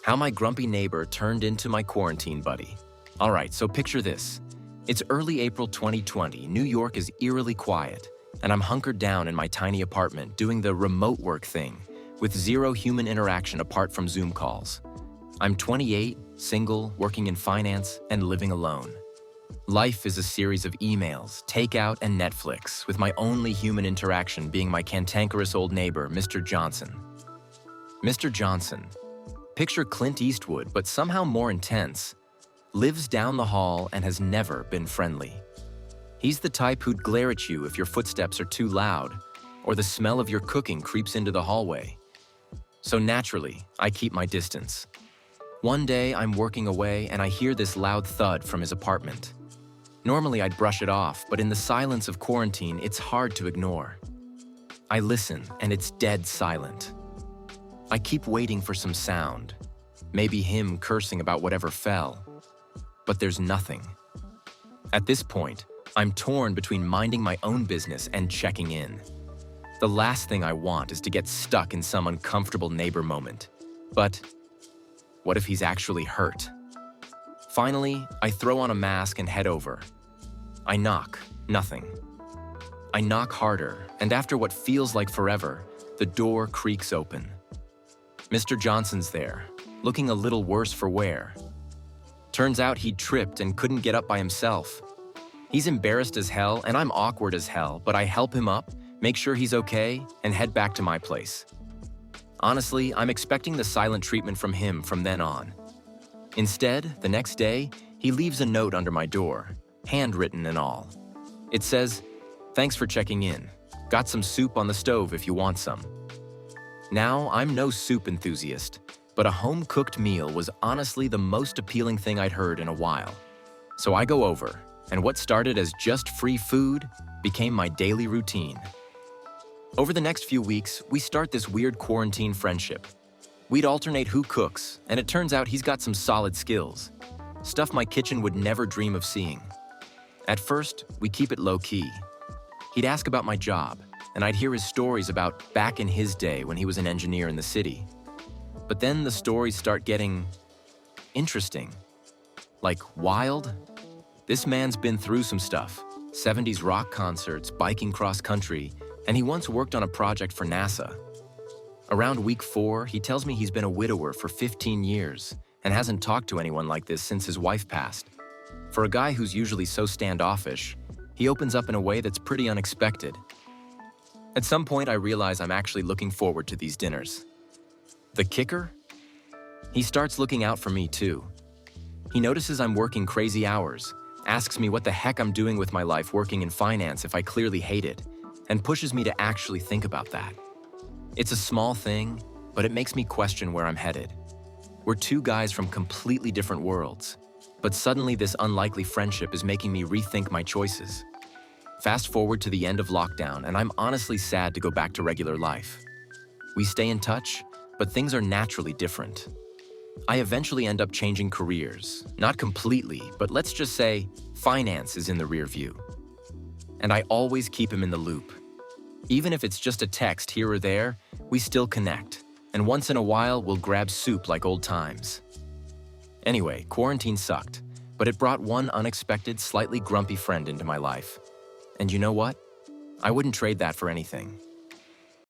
How my grumpy neighbor turned into my quarantine buddy. All right, so picture this. It's early April 2020, New York is eerily quiet, and I'm hunkered down in my tiny apartment doing the remote work thing, with zero human interaction apart from Zoom calls. I'm 28, single, working in finance, and living alone. Life is a series of emails, takeout, and Netflix, with my only human interaction being my cantankerous old neighbor, Mr. Johnson. Mr. Johnson, picture Clint Eastwood, but somehow more intense, lives down the hall and has never been friendly. He's the type who'd glare at you if your footsteps are too loud, or the smell of your cooking creeps into the hallway. So naturally, I keep my distance. One day, I'm working away and I hear this loud thud from his apartment. Normally, I'd brush it off, but in the silence of quarantine, it's hard to ignore. I listen, and it's dead silent. I keep waiting for some sound, maybe him cursing about whatever fell, but there's nothing. At this point, I'm torn between minding my own business and checking in. The last thing I want is to get stuck in some uncomfortable neighbor moment. But what if he's actually hurt? Finally, I throw on a mask and head over. I knock, nothing. I knock harder, and after what feels like forever, the door creaks open. Mr. Johnson's there, looking a little worse for wear. Turns out he'd tripped and couldn't get up by himself. He's embarrassed as hell, and I'm awkward as hell, but I help him up, make sure he's okay, and head back to my place. Honestly, I'm expecting the silent treatment from him from then on. Instead, the next day, he leaves a note under my door, handwritten and all. It says, "Thanks for checking in. Got some soup on the stove if you want some." Now, I'm no soup enthusiast, but a home-cooked meal was honestly the most appealing thing I'd heard in a while. So I go over, and what started as just free food became my daily routine. Over the next few weeks, we start this weird quarantine friendship. We'd alternate who cooks, and it turns out he's got some solid skills. Stuff my kitchen would never dream of seeing. At first, we keep it low-key. He'd ask about my job, and I'd hear his stories about back in his day when he was an engineer in the city. But then the stories start getting interesting. Like wild. This man's been through some stuff. 70s rock concerts, biking cross-country, and he once worked on a project for NASA. Around week 4, he tells me he's been a widower for 15 years and hasn't talked to anyone like this since his wife passed. For a guy who's usually so standoffish, he opens up in a way that's pretty unexpected. At some point, I realize I'm actually looking forward to these dinners. The kicker? He starts looking out for me too. He notices I'm working crazy hours, asks me what the heck I'm doing with my life working in finance if I clearly hate it, and pushes me to actually think about that. It's a small thing, but it makes me question where I'm headed. We're two guys from completely different worlds, but suddenly this unlikely friendship is making me rethink my choices. Fast forward to the end of lockdown, and I'm honestly sad to go back to regular life. We stay in touch, but things are naturally different. I eventually end up changing careers. Not completely, but let's just say finance is in the rear view. And I always keep him in the loop. Even if it's just a text here or there, we still connect. And once in a while, we'll grab soup like old times. Anyway, quarantine sucked, but it brought one unexpected, slightly grumpy friend into my life. And you know what? I wouldn't trade that for anything.